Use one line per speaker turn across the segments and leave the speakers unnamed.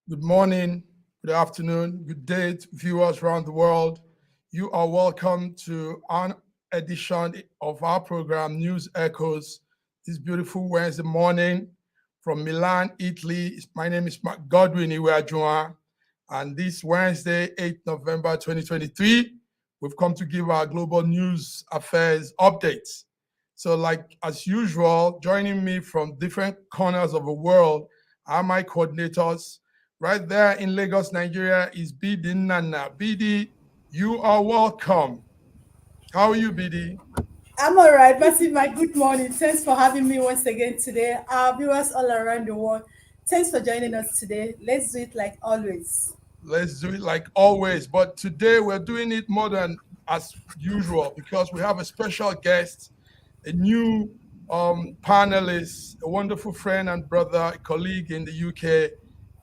Good morning, good afternoon, good day to viewers around the world. You are welcome to an edition of our program, News Echoes, this beautiful Wednesday morning from Milan, Italy. My name is Mark Godwin Iweajua, and this Wednesday, 8th November 2023, we've come to give our global news affairs updates. So, like as usual, joining me from different corners of the world are my coordinators. Right there in Lagos, Nigeria is Bidi Nana. Bidi, you are welcome. How are you, Bidi?
I'm all right, Massive. My good morning. Thanks for having me once again today. Our viewers all around the world, thanks for joining us today. Let's do it like always.
Let's do it like always. But today we're doing it more than as usual because we have a special guest, a new panelist, a wonderful friend and brother, a colleague in the UK.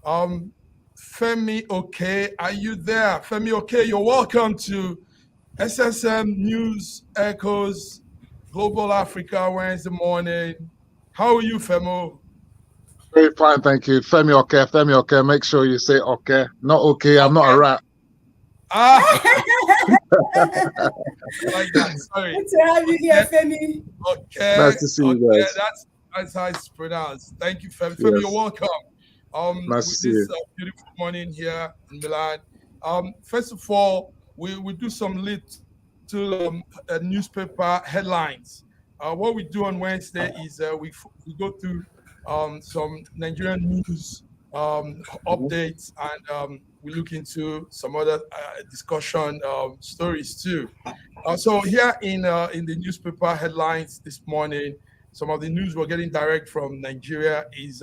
Femi Okay, are you there? Femi Okay, you're welcome to SSM News Echoes Global Africa Wednesday morning. How are you, Femo?
Very fine, thank you. Femi okay, Femi okay. Make sure you say okay. Not okay, I'm not a rat.
Like that. Sorry.
Good to have you here, Femi.
Okay.
Nice to see you guys.
That's how it's pronounced. Thank you, Femi.
Yes.
Femi, you're welcome.
Nice to see
This
you.
Beautiful morning here in Milan. First of all, we do some little newspaper headlines. What we do on Wednesday is we go through some Nigerian news updates, and we look into some other discussion stories too. So here in the newspaper headlines this morning, some of the news we're getting direct from Nigeria is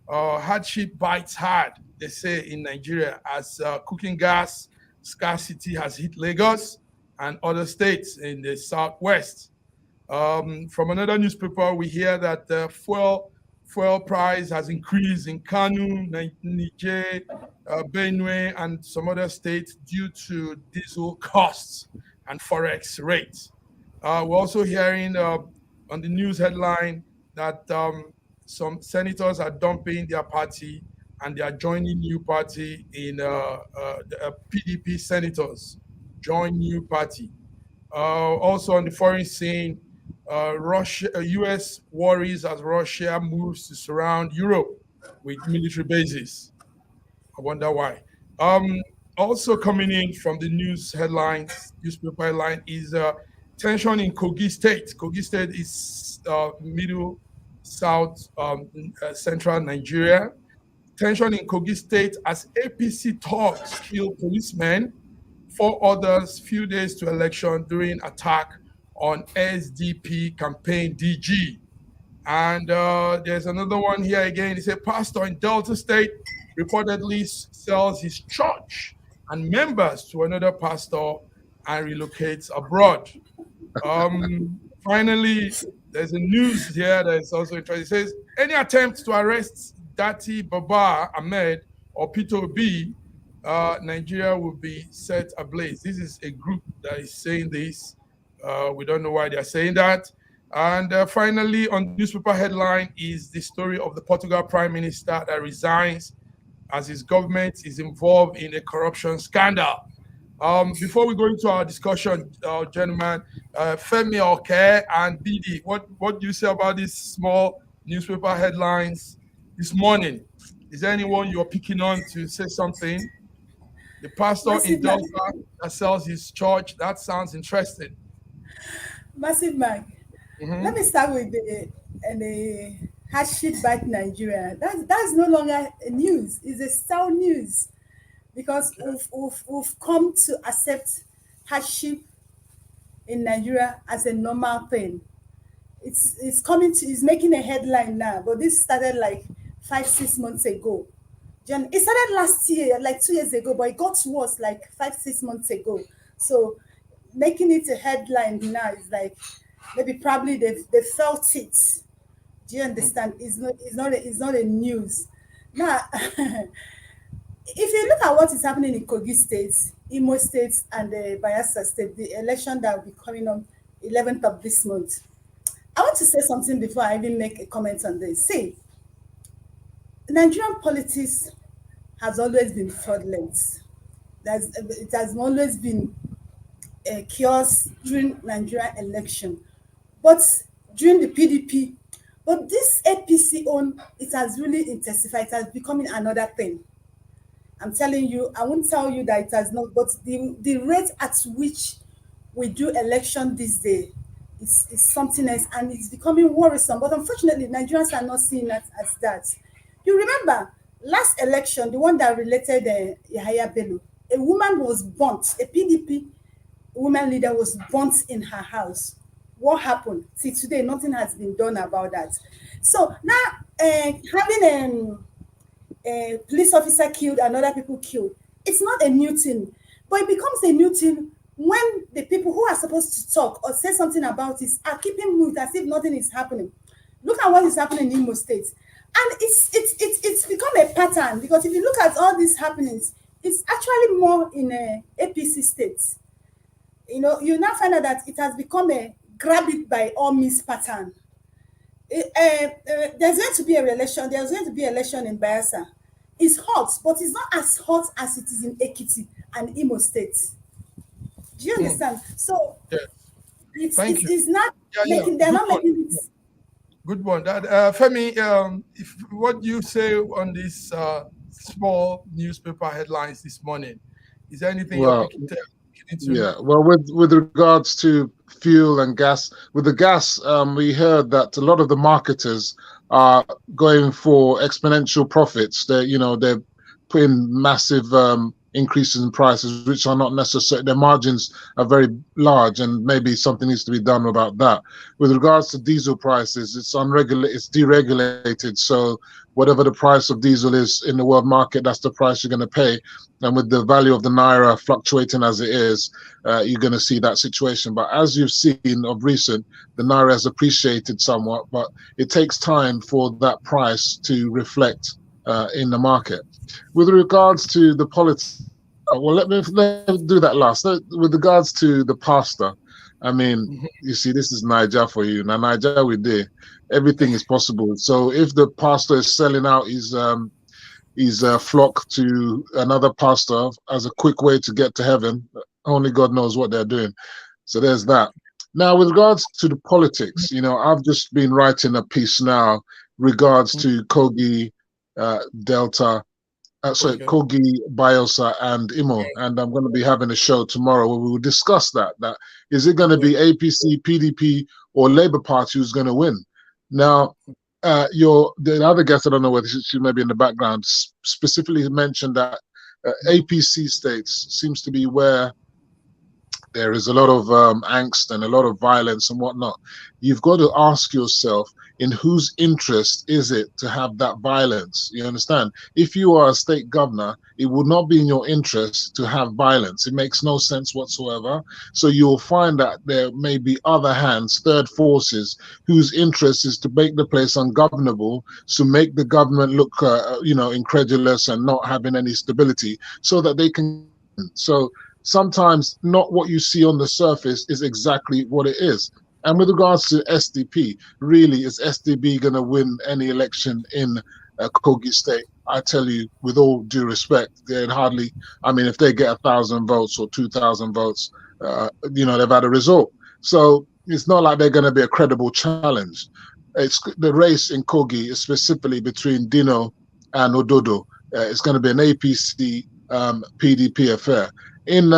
hardship bites hard, they say in Nigeria, as cooking gas scarcity has hit Lagos and other states in the southwest. From another newspaper, we hear that fuel price has increased in Kanu, Niger, Benue, and some other states due to diesel costs and forex rates. We're also hearing on the news headline that some senators are dumping their party and they are joining new party in the PDP senators join new party. Also on the foreign scene, U.S. worries as Russia moves to surround Europe with military bases. I wonder why. Also coming in from the newspaper headline is tension in Kogi State. Kogi State is middle, south, central Nigeria. Tension in Kogi State as APC thugs kill policemen, 4 others few days to election during attack on SDP campaign DG. And there's another one here again. It's a pastor in Delta State reportedly sells his church and members to another pastor and relocates abroad. Finally, there's a news here that is also interesting. It says, any attempt to arrest Dati Baba Ahmed or Peter B, Nigeria will be set ablaze. This is a group that is saying this. We don't know why they're saying that. And finally, on newspaper headline is the story of the Portugal Prime Minister that resigns as his government is involved in a corruption scandal. Before we go into our discussion, gentlemen, Femi Oke and Bidi, what do you say about these small newspaper headlines this morning? Is there anyone you're picking on to say something? The pastor in Delta that sells his church, that sounds interesting.
Massive Mark. Let me start with the hardship bite Nigeria. That's no longer a news. It's a stale news because we've come to accept hardship in Nigeria as a normal thing. It's making a headline now, but this started like 5-6 months ago. It started last year, like 2 years ago, but it got worse like 5-6 months ago. So making it a headline now is like maybe probably they felt it. Do you understand? It's not a news. Now if you look at what is happening in Kogi State, Imo State, and the Bayelsa State, the election that will be coming on 11th of this month, I want to say something before I even make a comment on this. See, Nigerian politics has always been fraudulent. It has always been chaos during Nigerian election. But during the PDP, but this APC own, it has really intensified. It has becoming another thing. I'm telling you, I won't tell you that it has not, but the rate at which we do election this day is something else, and it's becoming worrisome. But unfortunately, Nigerians are not seeing it as that. You remember last election, the one that related Yahaya Bello, a woman was burnt, a PDP woman leader was burnt in her house. What happened? See, today, nothing has been done about that. So now, having a police officer killed and other people killed, it's not a new thing. But it becomes a new thing when the people who are supposed to talk or say something about it are keeping mute as if nothing is happening. Look at what is happening in Imo State. And it's become a pattern, because if you look at all these happenings, it's actually more in APC states. You now find out that it has become a grab it by all means pattern. There's going to be a election. There's going to be election in Bayelsa. It's hot, but it's not as hot as it is in Ekiti and Imo State. Do you understand? So
yeah.
it's not making. They're
Good
not
one.
making it.
Good one. That Femi, if what you say on this small newspaper headlines this morning, is there anything
Well,
you're looking into?
yeah. Well, with regards to fuel and gas, with the gas, we heard that a lot of the marketers are going for exponential profits. They're putting massive increases in prices, which are not necessary. Their margins are very large, and maybe something needs to be done about that. With regards to diesel prices, it's deregulated. So whatever the price of diesel is in the world market, that's the price you're going to pay. And with the value of the naira fluctuating as it is, you're going to see that situation. But as you've seen of recent, the naira has appreciated somewhat, but it takes time for that price to reflect in the market. With regards to the politics, well, let me do that last. With regards to the pastor, I mean, you see, this is Niger for you. Now, Niger, we did. Everything is possible. So if the pastor is selling out his flock to another pastor as a quick way to get to heaven, only God knows what they're doing. So there's that. Now, with regards to the politics, I've just been writing a piece now regards to Kogi, Delta, Kogi, Bayelsa, and Imo, and I'm going to be having a show tomorrow where we will discuss that. That is it going to be APC, PDP, or Labour Party who's going to win? Now, the other guest, I don't know whether she may be in the background, specifically mentioned that APC states seems to be where there is a lot of angst and a lot of violence and whatnot. You've got to ask yourself, in whose interest is it to have that violence? You understand? If you are a state governor, it would not be in your interest to have violence. It makes no sense whatsoever. So you'll find that there may be other hands, third forces, whose interest is to make the place ungovernable, to make the government look, incredulous and not having any stability, so that they can. So sometimes not what you see on the surface is exactly what it is. And with regards to SDP, really, is SDP going to win any election in Kogi State? I tell you, with all due respect, they'd hardly, if they get 1,000 votes or 2,000 votes, they've had a result. So it's not like they're going to be a credible challenge. It's the race in Kogi is specifically between Dino and Ododo. It's going to be an APC PDP affair. In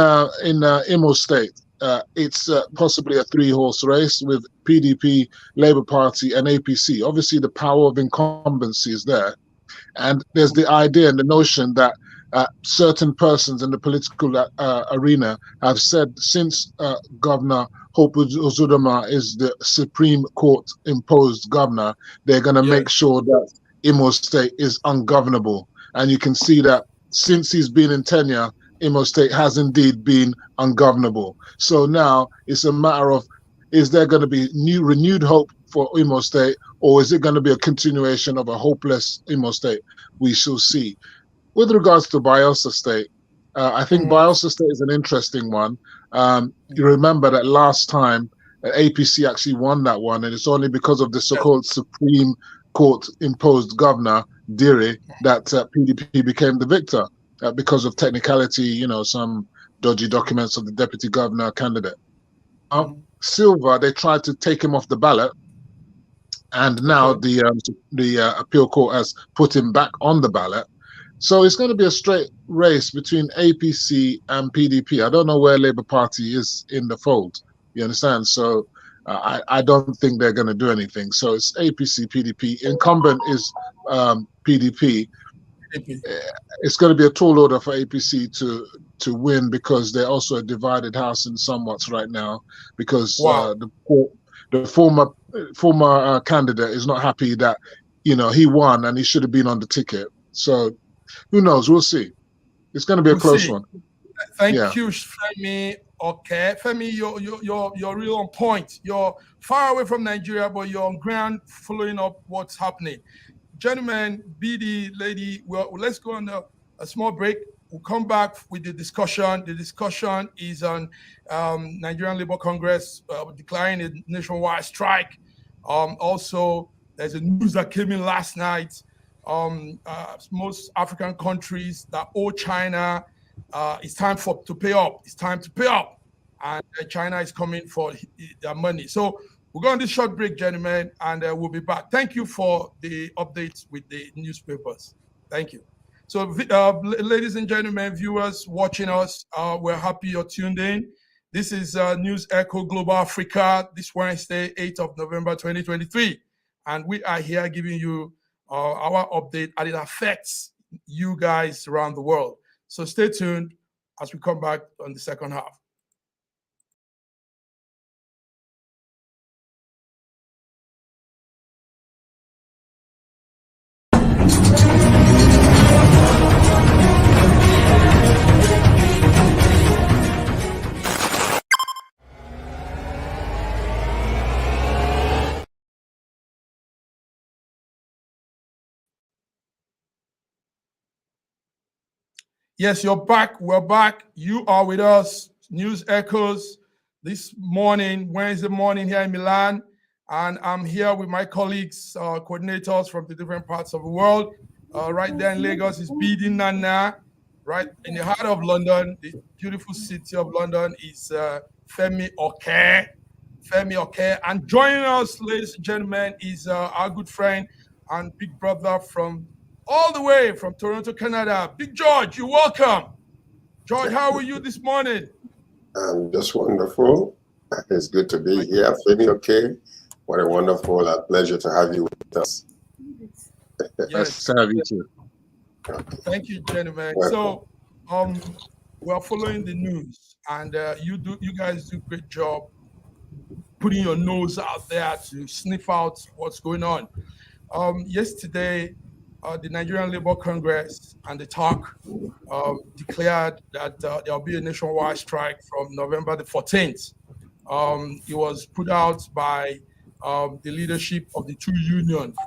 Imo State, it's possibly a three-horse race with PDP, Labour Party, and APC. Obviously, the power of incumbency is there. And there's the idea and the notion that certain persons in the political arena have said, since Governor Hope Uzodinma is the Supreme Court imposed governor, they're going to make sure that Imo State is ungovernable. And you can see that since he's been in tenure, Imo State has indeed been ungovernable. So now it's a matter of, is there going to be renewed hope for Imo State, or is it going to be a continuation of a hopeless Imo State? We shall see. With regards to Bayelsa State, I think Bayelsa State is an interesting one. You remember that last time APC actually won that one, and it's only because of the so-called Supreme Court imposed governor Diri, that PDP became the victor because of technicality, some dodgy documents of the deputy governor candidate. Silva, they tried to take him off the ballot, and now the appeal court has put him back on the ballot. So it's going to be a straight race between APC and PDP. I don't know where Labour Party is in the fold. You understand? So I don't think they're going to do anything. So it's APC, PDP. Incumbent is PDP. It's going to be a tall order for APC to win, because they're also a divided house in somewhat right now, because the former candidate is not happy that he won and he should have been on the ticket. So who knows? We'll see. It's going to be a close one.
Thank you, Femi. Okay, Femi, you're real on point. You're far away from Nigeria, but you're on ground following up what's happening. Gentlemen, BD, lady, well, let's go on a small break. We'll come back with the discussion. The discussion is on Nigerian Labour Congress declaring a nationwide strike. Also, there's a news that came in last night. Most African countries that owe China, it's time to pay up. It's time to pay up. And China is coming for their money. So we'll go on this short break, gentlemen, and we'll be back. Thank you for the updates with the newspapers. Thank you. So, ladies and gentlemen, viewers watching us, we're happy you're tuned in. This is News Echo Global Africa, this Wednesday, 8th of November, 2023. And we are here giving you our update, and it affects you guys around the world. So stay tuned as we come back on the second half. Yes, you're back. We're back. You are with us. News Echoes this morning, Wednesday morning here in Milan. And I'm here with my colleagues, coordinators from the different parts of the world. Right there in Lagos is BD Nana. Right in the heart of London, the beautiful city of London, is Femi Oke. Femi Oke. And joining us, ladies and gentlemen, is our good friend and big brother from all the way from Toronto, Canada. Big George, you're welcome. George, how are you this morning?
I'm just wonderful. It's good to be here. Feeling okay. What a wonderful pleasure to have you with us.
Yes, to have you too.
Thank you, gentlemen.
Welcome.
So, we're following the news, and you guys do a great job putting your nose out there to sniff out what's going on. Yesterday, the Nigerian Labour Congress and the TALC declared that there'll be a nationwide strike from November the 14th. It was put out by the leadership of the two unions.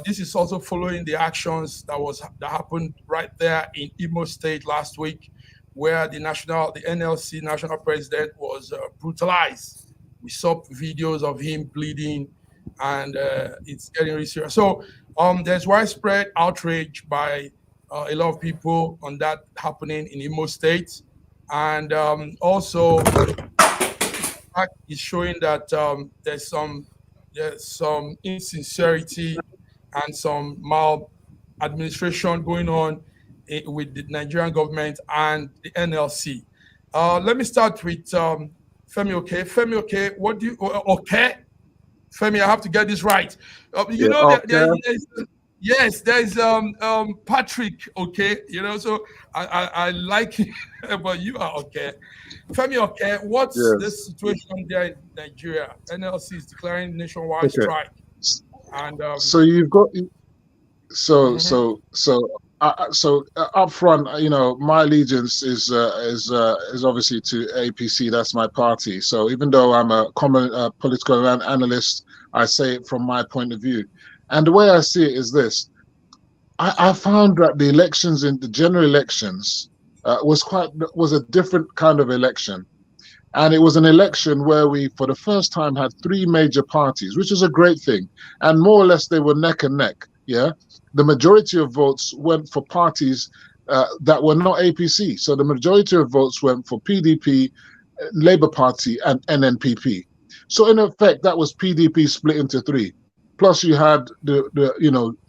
This is also following the actions that happened right there in Imo State last week, where the NLC National President was brutalized. We saw videos of him bleeding, and it's getting really serious. So there's widespread outrage by a lot of people on that happening in Imo State. And also, is showing that there's some insincerity and some maladministration going on with the Nigerian government and the NLC. Let me start with Femi Oke. Femi Oke, what do you, okay? Femi, I have to get this right. Yes, there's Patrick, okay, so I like it, but you are okay. Femi, okay, what's the situation there in Nigeria? NLC is declaring nationwide strike, and
so you've got so up front, my allegiance is obviously to APC. That's my party. So even though I'm a common political analyst, I say it from my point of view. And the way I see it is this: I found that the elections in the general elections was a different kind of election, and it was an election where we, for the first time, had three major parties, which is a great thing, and more or less they were neck and neck. yeah, the majority of votes went for parties that were not APC. So the majority of votes went for PDP, Labour Party, and NNPP. So in effect, that was PDP split into three. Plus, you had the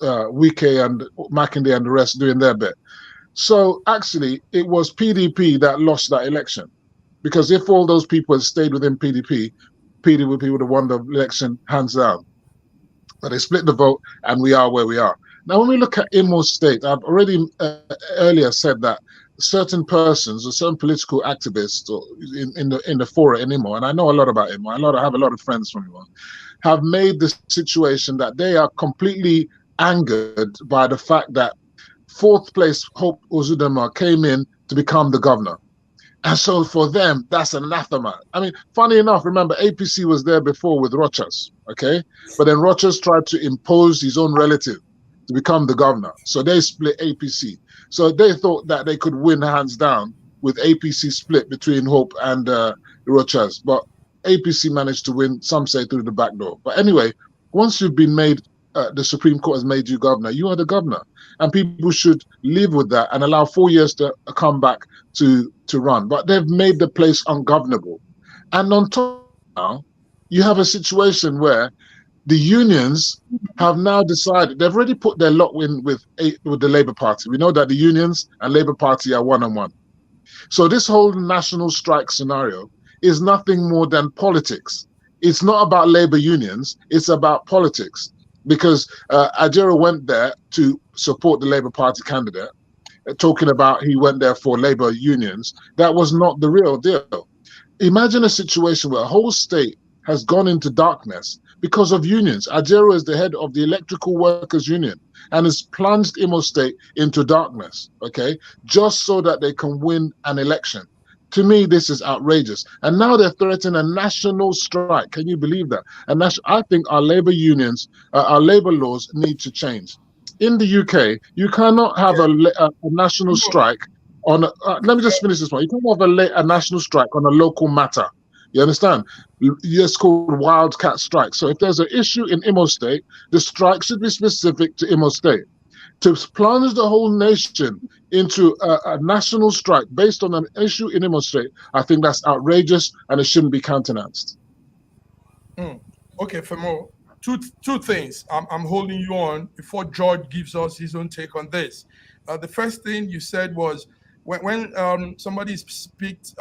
Wike and Mackenzie and the rest doing their bit. So actually, it was PDP that lost that election, because if all those people had stayed within PDP, PDP would have won the election hands down. But they split the vote, and we are where we are. Now, when we look at Imo State, I've already earlier said that certain persons or certain political activists in the fora in Imo, and I know a lot about Imo, I have a lot of friends from Imo, have made the situation that they are completely angered by the fact that fourth place Hope Uzodinma came in to become the governor. And so for them, that's anathema. I mean, funny enough, remember, APC was there before with Rochas, okay? But then Rochas tried to impose his own relative to become the governor. So they split APC. So they thought that they could win hands down with APC split between Hope and Rochas. But APC managed to win, some say, through the back door. But anyway, once you've been made, the Supreme Court has made you governor, you are the governor. And people should live with that and allow 4 years to come back to run. But they've made the place ungovernable. And on top now, you have a situation where the unions have now decided, they've already put their lot in with the Labour Party. We know that the unions and Labour Party are one-on-one. So this whole national strike scenario is nothing more than politics. It's not about Labour unions, it's about politics. Because Ajero went there to support the Labour Party candidate, talking about he went there for Labour unions. That was not the real deal. Imagine a situation where a whole state has gone into darkness because of unions. Ajero is the head of the Electrical Workers Union and has plunged Imo State into darkness, okay, just so that they can win an election. To me, this is outrageous. And now they're threatening a national strike. Can you believe that? And I think our labor unions, our labor laws need to change. In the UK, you cannot have a national strike on, let me just finish this one. You can't have a national strike on a local matter. You understand? It's called wildcat strike. So if there's an issue in Imo State, the strike should be specific to Imo State. To plunge the whole nation into a national strike based on an issue in Imo State, I think that's outrageous and it shouldn't be countenanced.
Okay, Femo, two things I'm holding you on before George gives us his own take on this. The first thing you said was when somebody speaks,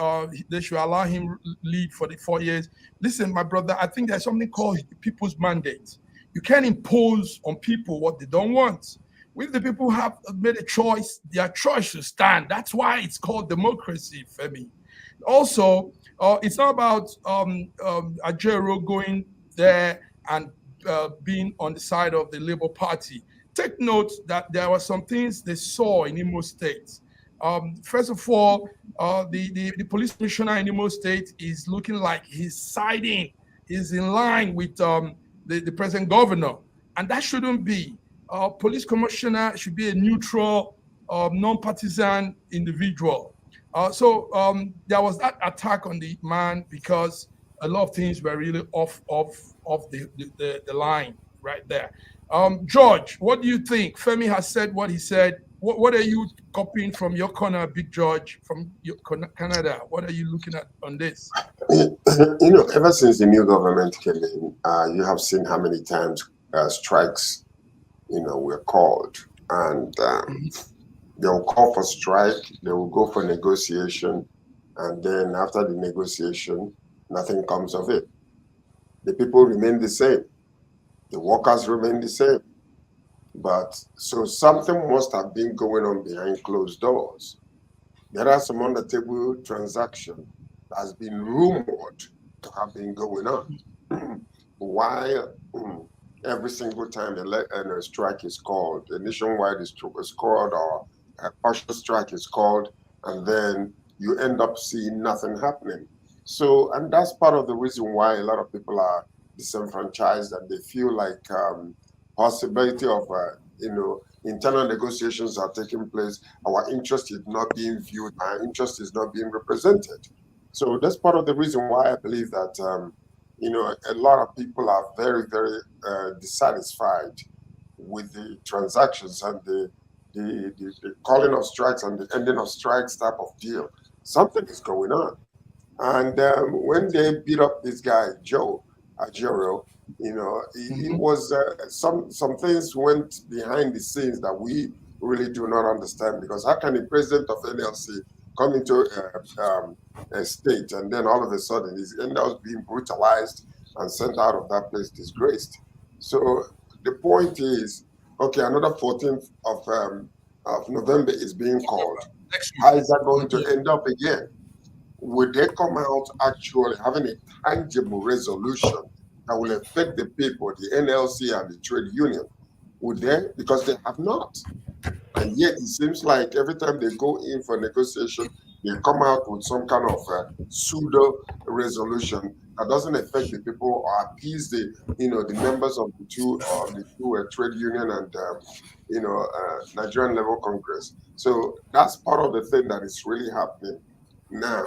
they should allow him lead for the 4 years. Listen, my brother, I think there's something called people's mandate. You can't impose on people what they don't want. If the people have made a choice, their choice should stand. That's why it's called democracy, Femi. Also, it's not about Ajero going there and being on the side of the Labour Party. Take note that there were some things they saw in Imo State. First of all, the police commissioner in Imo State is looking like he's in line with the present governor, and that shouldn't be. Police commissioner should be a neutral, non-partisan individual. So there was that attack on the man because a lot of things were really off the line right there. George, what do you think? Femi has said what he said. What are you copying from your corner, Big George, from Canada? What are you looking at on this?
Ever since the new government came in, you have seen how many times strikes were called, and they will call for strike, they will go for negotiation, and then after the negotiation, nothing comes of it. The people remain the same, the workers remain the same. But so something must have been going on behind closed doors. There are some on-the-table transactions that has been rumored to have been going on. While every single time a strike is called, a nationwide is called, or a partial strike is called, and then you end up seeing nothing happening. So, and that's part of the reason why a lot of people are disenfranchised, and they feel like possibility of internal negotiations are taking place. Our interest is not being viewed. Our interest is not being represented. So that's part of the reason why I believe that a lot of people are very, very dissatisfied with the transactions and the calling of strikes and the ending of strikes type of deal. Something is going on. And when they beat up this guy, Joe Ajero, it was some things went behind the scenes that we really do not understand, because how can the president of NLC come into a state and then all of a sudden he's end up being brutalized and sent out of that place disgraced? So the point is, okay, another 14th of November is being called. How is that going to end up again? Would they come out actually having a tangible resolution that will affect the people, the NLC and the trade union? Would they? Because they have not. And yet it seems like every time they go in for negotiation, they come out with some kind of pseudo resolution that doesn't affect the people or appease the members of the two trade union and Nigerian Labour Congress. So that's part of the thing that is really happening now.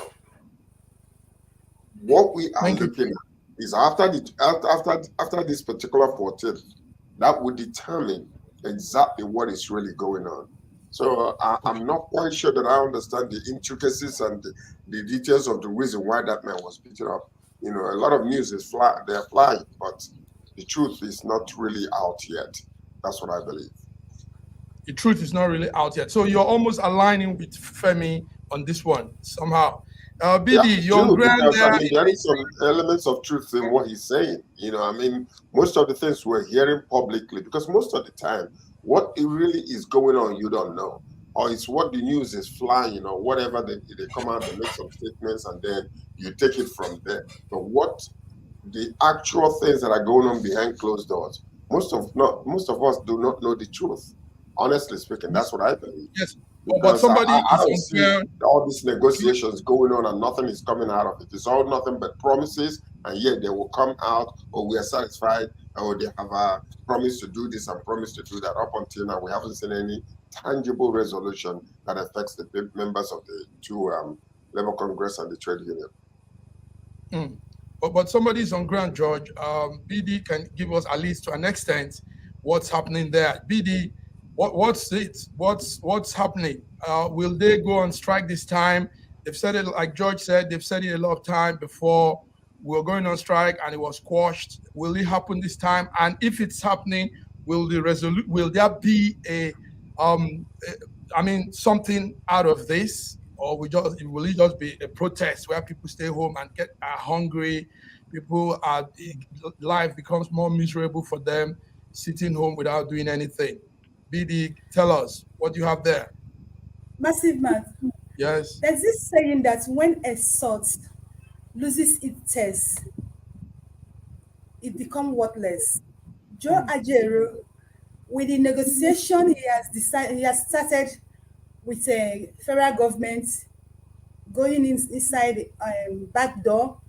What we are looking at is after this particular 14th, that would determine exactly what is really going on. So I'm not quite sure that I understand the intricacies and the details of the reason why that man was beaten up. A lot of news is they're flying, but the truth is not really out yet. That's what I believe.
The truth is not really out yet. So you're almost aligning with Femi on this one somehow. BD,
there is some elements of truth in what he's saying. Most of the things we're hearing publicly, because most of the time, what it really is going on, you don't know. Or it's what the news is flying, or whatever they come out and make some statements, and then you take it from there. But what the actual things that are going on behind closed doors, most of us do not know the truth. Honestly speaking, that's what I believe.
Yes. But somebody
I don't see all these negotiations going on and nothing is coming out of it. It's all nothing but promises, and yet they will come out, or we are satisfied, or they have a promise to do this and promise to do that. Up until now, we haven't seen any tangible resolution that affects the members of the two Labour Congress and the trade union.
But somebody's on ground, George. BD can give us at least to an extent what's happening there. BD, what's happening? Will they go on strike this time? They've said it, like George said, they've said it a lot of time before. We're going on strike and it was quashed. Will it happen this time? And if it's happening, will there be something out of this, or will it just be a protest where people stay home and are hungry? Life becomes more miserable for them, sitting home without doing anything. BD, tell us what you have there.
Massive man.
Yes.
There's this saying that when a salt loses its taste, it becomes worthless. Joe Ajero, with the negotiation he has started with a federal government, going inside back door,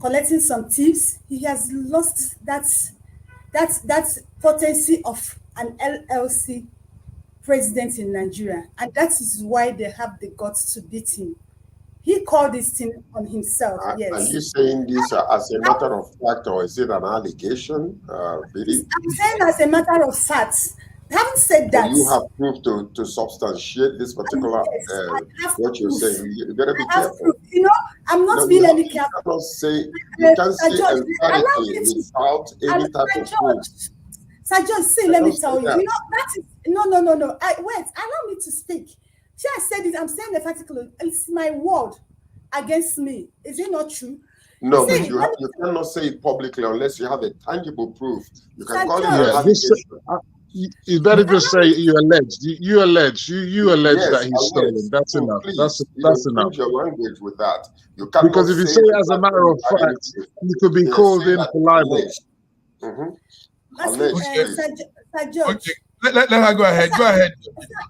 collecting some tips, he has lost that potency of an LLC president in Nigeria, and that is why they have the guts to beat him. He called this thing on himself. Yes.
Are you saying this as a matter of fact, or is it an allegation, Billy?
I'm saying as a matter of fact. Having said that,
you have proof to substantiate this particular what you're saying. You better be careful.
I'm not being any careful.
You can't say emphatically without any type of proof.
Sir George, let me tell you. That is no. Wait, allow me to speak. See, I said it. I'm saying emphatically. It's my word against me. Is it not true?
No, but you cannot say it publicly unless you have a tangible proof. You can call it an allegation.
You better just say you allege. You allege. You allege
yes,
that he's stolen. That's enough.
Please,
that's enough.
Your language with that. You
because if you say as a matter of fact, you could be called in for libel.
Sir George.
Okay. Let her go ahead. Go ahead.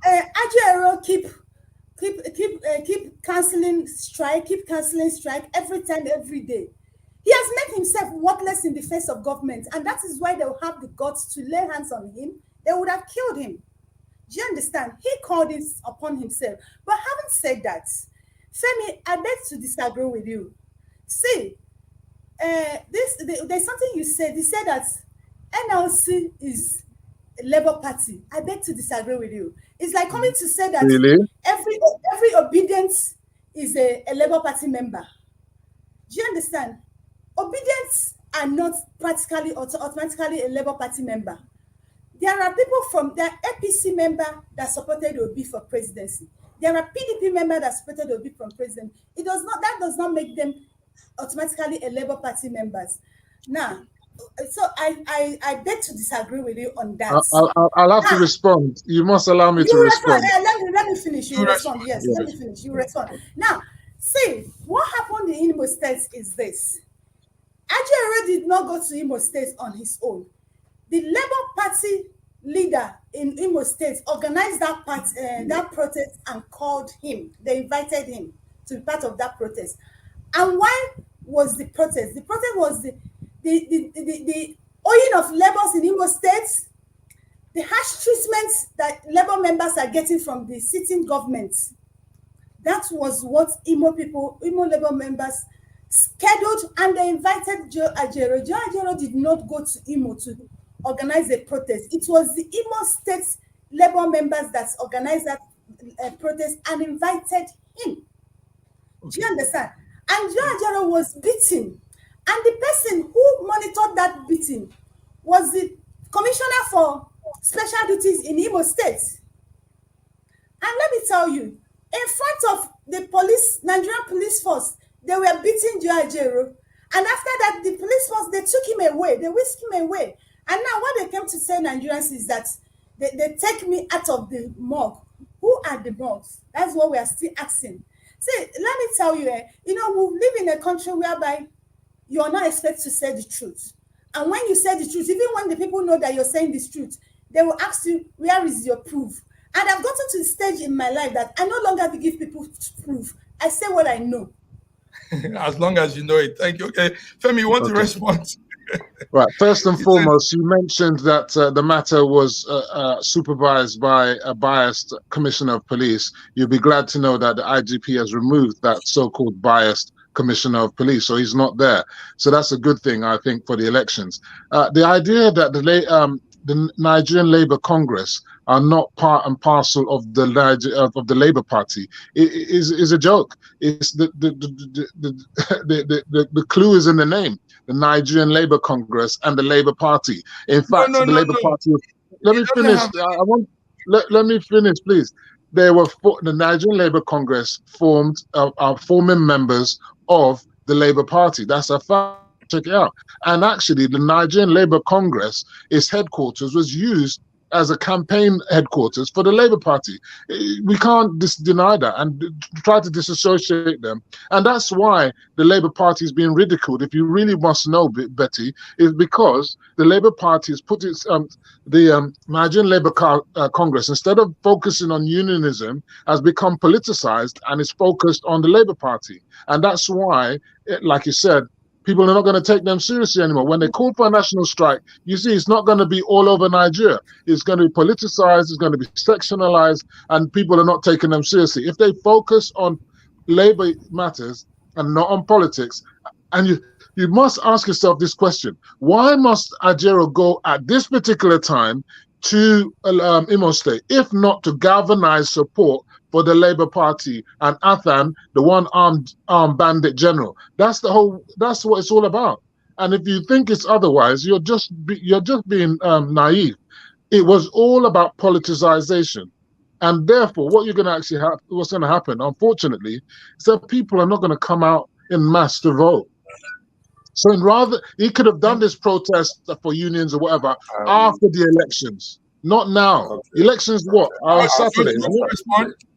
Ajero keep cancelling strike. Keep cancelling strike every time, every day. He has made himself worthless in the face of government, and that is why they will have the guts to lay hands on him. They would have killed him. Do you understand? He called this upon himself. But having said that, Femi, I beg to disagree with you. See, there's something you said. You said that NLC is Labour Party. I beg to disagree with you. It's like coming to say that
Really?
every obedience is a Labour Party member. Do you understand? Obedience are not practically or automatically a Labour Party member. There are people there are APC member that supported Obi for presidency. There are PDP member that supported Obi for president. That does not make them automatically a Labour Party members. Now, so I beg to disagree with you on that.
I'll have to respond. You must allow me to respond.
Let me finish. You respond. Yes,
yes.
Let me finish. You respond. Now, see, what happened in Imo State is this. Ajero did not go to Imo State on his own. The Labour Party leader in Imo State organized that protest and called him. They invited him to be part of that protest. And why was the protest? The protest was the owing of labours in Imo State, the harsh treatment that Labour members are getting from the sitting government. That was what Imo Labour members scheduled, and they invited Joe Ajero. Joe Ajero did not go to Imo to organize a protest. It was the Imo State Labour members that organized that protest and invited him. Do you understand? And Joe Ajero was beaten. And the person who monitored that beating was the Commissioner for Special Duties in Imo State. And let me tell you, in front of the Nigerian police force, they were beating Joe Ajero. And after that, the police force, they took him away. They whisked him away. And now what they came to say, Nigerians, is that they take me out of the morgue. Who are the morgues? That's what we are still asking. See, let me tell you, we live in a country whereby you are not expected to say the truth. And when you say the truth, even when the people know that you're saying the truth, they will ask you, where is your proof? And I've gotten to the stage in my life that I no longer give people proof. I say what I know.
As long as you know it. Thank you. Okay. Femi, you want to respond?
Right. First and foremost, you mentioned that the matter was supervised by a biased commissioner of police. You'll be glad to know that the IGP has removed that so-called biased commissioner of police, so he's not there. So that's a good thing, I think, for the elections. The idea that the Nigerian Labour Congress are not part and parcel of the Labour Party is a joke. It's the clue is in the name. The Nigerian Labour Congress and the Labour Party. In fact, the Labour Party. Let me finish. Let me finish, please. The Nigerian Labour Congress are forming members of the Labour Party. That's a fact. Check it out. And actually, the Nigerian Labour Congress, its headquarters was used as a campaign headquarters for the Labour Party. We can't deny that and try to disassociate them. And that's why the Labour Party is being ridiculed. If you really must know, Betty, is because the Labour Party has put the Nigerian Labour Congress, instead of focusing on unionism, has become politicized and is focused on the Labour Party. And that's why, like you said, people are not going to take them seriously anymore. When they call for a national strike, you see, it's not going to be all over Nigeria. It's going to be politicized, it's going to be sectionalized, and people are not taking them seriously. If they focus on labor matters and not on politics, and you must ask yourself this question: why must Ajero go at this particular time to Imo State, if not to galvanize support for the Labour Party and Athan, the one armed bandit general? That's what it's all about. And if you think it's otherwise, you're just being naive. It was all about politicization, and therefore, what's going to happen, unfortunately, is that people are not going to come out in mass to vote. So he could have done this protest for unions or whatever after the elections. Not now. Okay. Elections what? Saturday.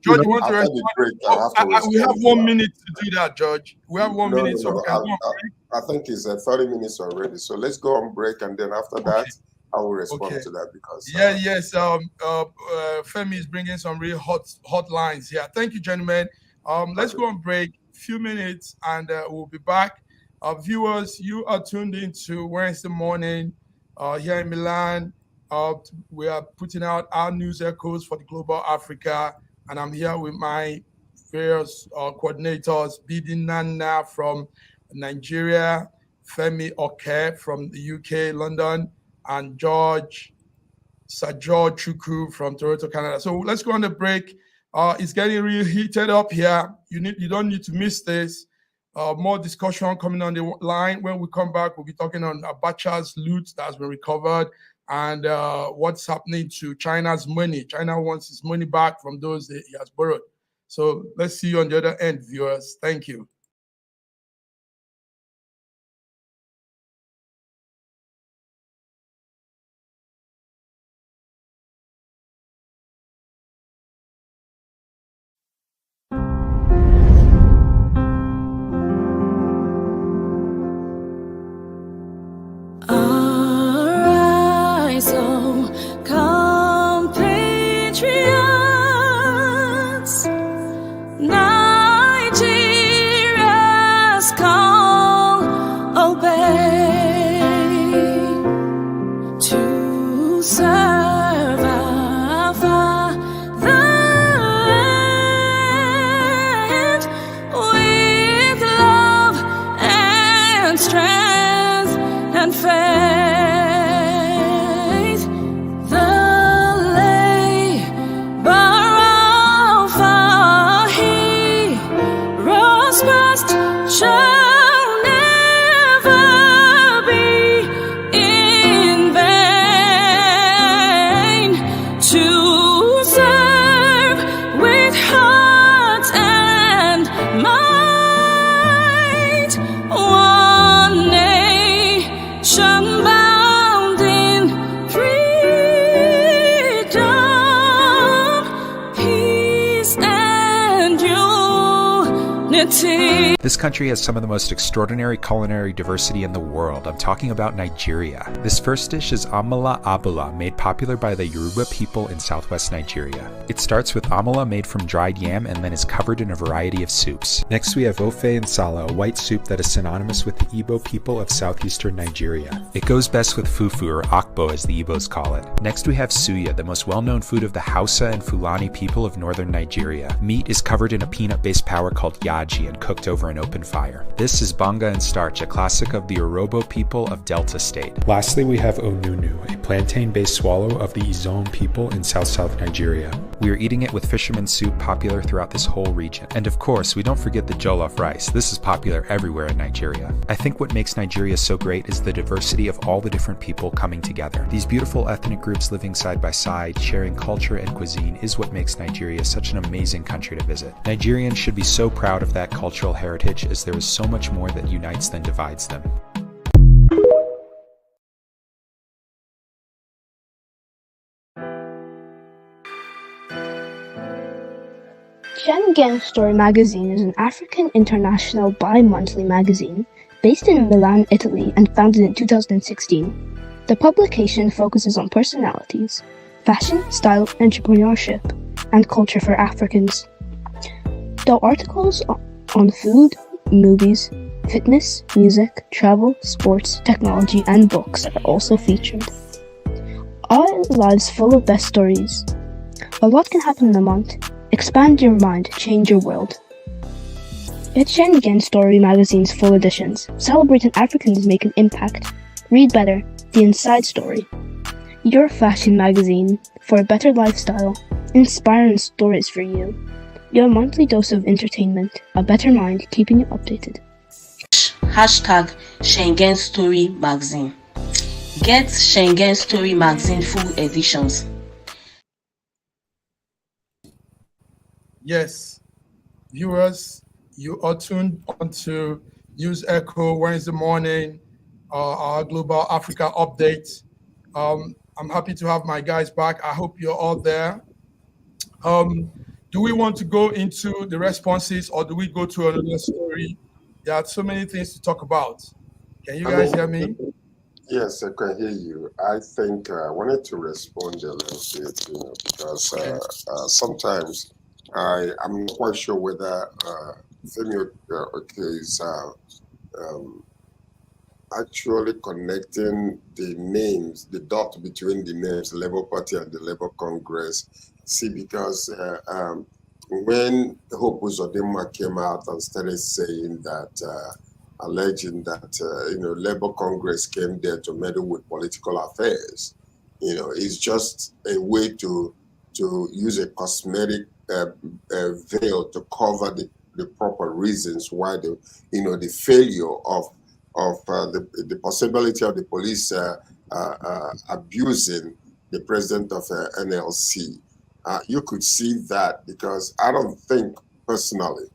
George, you want to respond? We have 1 minute to do that, George. We have 1 minute. So
I think it's 30 minutes already. So let's go on break, and then after that, I will respond to that because
Femi is bringing some really hot lines here. Thank you, gentlemen. Let's go on break. Few minutes, and we'll be back. Viewers, you are tuned into Wednesday morning here in Milan. We are putting out our news echoes for the global Africa, and I'm here with my various coordinators: Bidi Nana from Nigeria, Femi Oke from the UK, London, and George Sajor Chukwu from Toronto, Canada. So let's go on the break. It's getting really heated up here. You don't need to miss this. More discussion coming on the line. When we come back, we'll be talking on Abacha's loot that's been recovered and what's happening to China's money. China wants its money back from those that he has borrowed. So let's see you on the other end, viewers. Thank you.
This country has some of the most extraordinary culinary diversity in the world. I'm talking about Nigeria. This first dish is amala abula, made popular by the Yoruba people in southwest Nigeria. It starts with amala made from dried yam and then is covered in a variety of soups. Next we have ofe and sala, a white soup that is synonymous with the Igbo people of southeastern Nigeria. It goes best with fufu, or akbo as the Igbos call it. Next we have suya, the most well-known food of the Hausa and Fulani people of northern Nigeria. Meat is covered in a peanut-based powder called yaji and cooked over an open fire. This is banga and starch, a classic of the Urhobo people of Delta State. Lastly, we have onunu, a plantain-based swallow of the Izon people in South Nigeria. We are eating it with fisherman's soup, popular throughout this whole region. And of course, we don't forget the jollof rice. This is popular everywhere in Nigeria. I think what makes Nigeria so great is the diversity of all the different people coming together. These beautiful ethnic groups living side by side, sharing culture and cuisine is what makes Nigeria such an amazing country to visit. Nigerians should be so proud of that cultural heritage, as there is so much more that unites than divides them.
Schengen Story magazine is an African international bi-monthly magazine based in Milan, Italy, and founded in 2016. The publication focuses on personalities, fashion, style, entrepreneurship, and culture for Africans. Though articles on food, movies, fitness, music, travel, sports, technology, and books are also featured. Our lives full of best stories. A lot can happen in a month. Expand your mind, change your world. Get Schengen Story magazine's full editions. Celebrating Africans make an impact. Read better, the inside story. Your fashion magazine for a better lifestyle. Inspiring stories for you. Your monthly dose of entertainment, a better mind keeping you updated.
Hashtag Schengen Story Magazine. Get Schengen Story Magazine full editions.
Yes, viewers, you are tuned on to News Echo Wednesday morning, our Global Africa update. I'm happy to have my guys back. I hope you're all there. Do we want to go into the responses or do we go to another story? There are so many things to talk about. Can you guys hear me?
Yes, I can hear you. I think I wanted to respond a little bit, because sometimes I'm not quite sure whether Femi is actually connecting the names, the dot between the names, Labour Party and the Labour Congress. See, because when Hope Uzodinma came out and started saying that, alleging that, Labour Congress came there to meddle with political affairs, is just a way to use a cosmetic veil to cover the proper reasons why the failure of the possibility of the police abusing the president of NLC. You could see that, because I don't think personally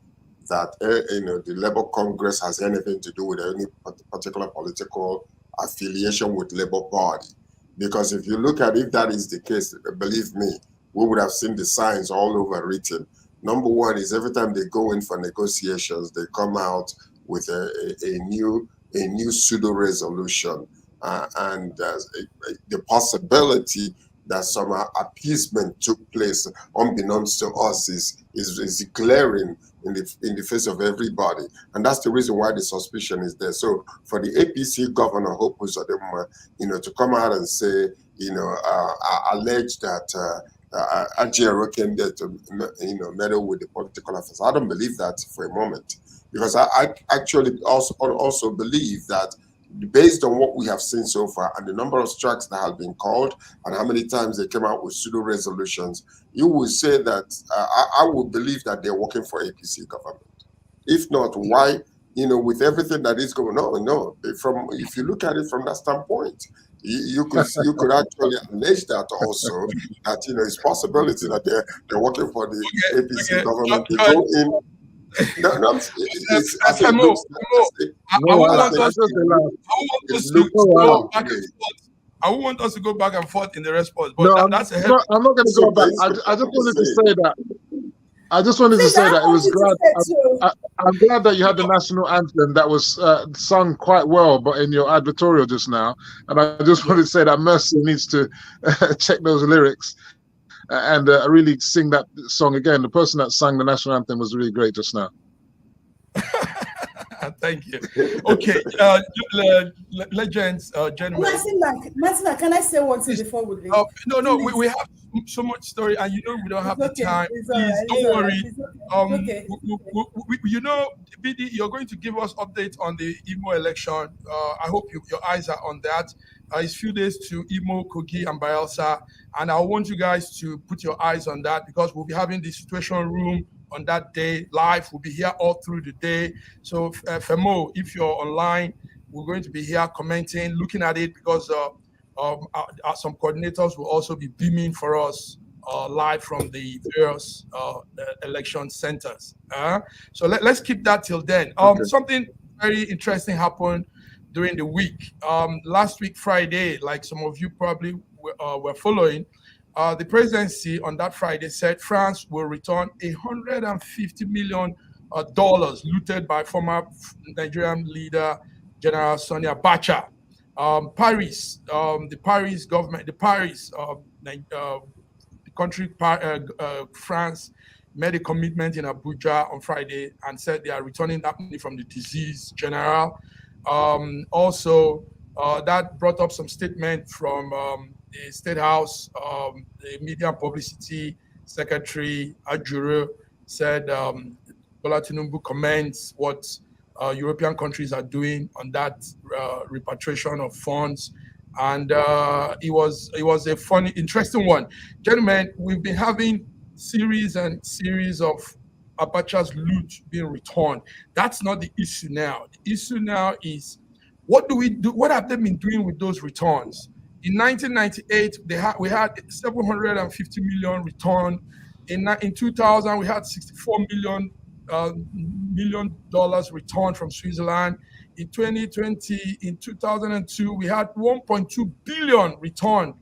that the Labour Congress has anything to do with any particular political affiliation with Labour Party. Because if you look at, if that is the case, believe me, we would have seen the signs all over written. Number one is every time they go in for negotiations, they come out with a new pseudo resolution, and the possibility that some appeasement took place unbeknownst to us is glaring in the face of everybody, and that's the reason why the suspicion is there. So for the APC governor, Hope Uzodinma, to come out and say, allege that Ajero came there to meddle with the political affairs, I don't believe that for a moment, because I actually also believe that, based on what we have seen so far and the number of strikes that have been called and how many times they came out with pseudo resolutions, you will say that I would believe that they're working for APC government. If not, why, with everything that is going on? No, if you look at it from that standpoint, you could actually allege that also, that it's possibility that they're working for the APC government. They go in. No, it's as it looks.
I want us to go back and forth in the response, but
no,
that's a
I'm not going to go back. I just wanted to say that. I just wanted to say that it was glad. I'm glad that you had the national anthem that was sung quite well, but in your advertorial just now. And I just wanted to say that Mercy needs to check those lyrics and really sing that song again. The person that sang the national anthem was really great just now.
Thank you. Okay, legends, gentlemen.
Martina, can I say one thing before we leave?
No, we have so much story, and we don't have the time. Please don't worry. Okay. BD, you're going to give us updates on the Imo election. I hope your eyes are on that. It's few days to Imo, Kogi, and Bayelsa, and I want you guys to put your eyes on that, because we'll be having the situation room on that day live. We'll be here all through the day. So Femo, if you're online, we're going to be here commenting, looking at it, because some coordinators will also be beaming for us live from the various election centers. So let's keep that till then. Something very interesting happened during the week. Last week, Friday, like some of you probably were following, the presidency on that Friday said France will return $150 million looted by former Nigerian leader General Sani Abacha. Paris, the Paris government, the country, France, made a commitment in Abuja on Friday and said they are returning that money from the deceased general. Also, that brought up some statement from the State House. The Media and Publicity Secretary Ajuru said Bola Tinubu commends what European countries are doing on that repatriation of funds, and it was a funny, interesting one. Gentlemen, we've been having series and series of Abacha's loot being returned. That's not the issue now. The issue now is, what do we do? What have they been doing with those returns? In 1998, we had 750 million returned. In 2000, we had $64 million returned from Switzerland. In 2020, in 2002, we had 1.2 billion returned.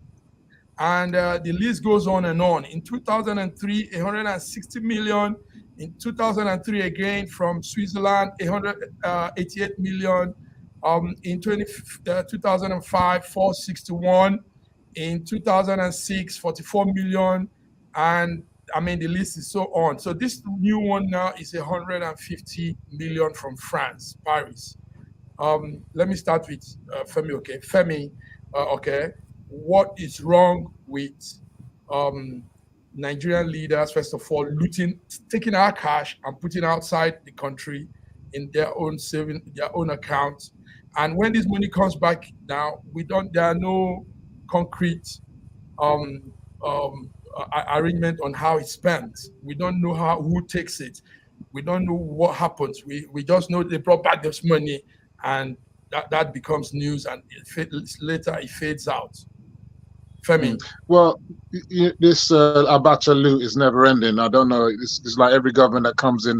And the list goes on and on. In 2003, 160 million. In 2003, again from Switzerland, 188 million. In 2005, 461. In 2006, 44 million. And I mean, the list is so on. So this new one now is 150 million from France, Paris. Let me start with Femi, okay? Femi, okay. What is wrong with Nigerian leaders, first of all, looting, taking our cash and putting outside the country in their own saving, their own accounts? And when this money comes back now, there are no concrete arrangement on how it's spent. We don't know who takes it. We don't know what happens. We just know they brought back this money, and that becomes news, and later it fades out. Femi.
Well, this Abacha loot is never ending. I don't know. It's like every government that comes in,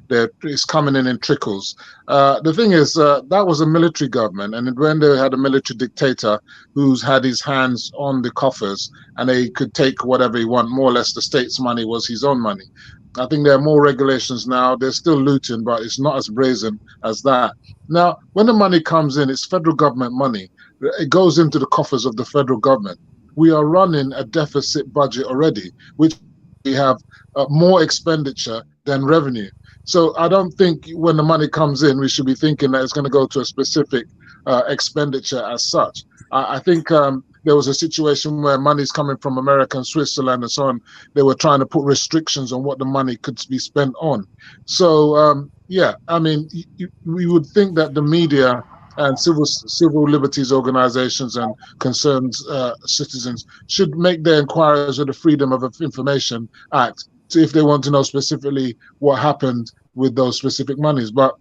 it's coming in trickles. The thing is, that was a military government, and when they had a military dictator who's had his hands on the coffers, and they could take whatever he want, more or less the state's money was his own money. I think there are more regulations now. They're still looting, but it's not as brazen as that. Now, when the money comes in, it's federal government money. It goes into the coffers of the federal government. We are running a deficit budget already, which we have more expenditure than revenue. So I don't think when the money comes in, we should be thinking that it's going to go to a specific expenditure as such. I think there was a situation where money's coming from America and Switzerland and so on. They were trying to put restrictions on what the money could be spent on. So, yeah, I mean, we would think that the media and civil liberties organizations and concerned citizens should make their inquiries with the Freedom of Information Act if they want to know specifically what happened with those specific monies. But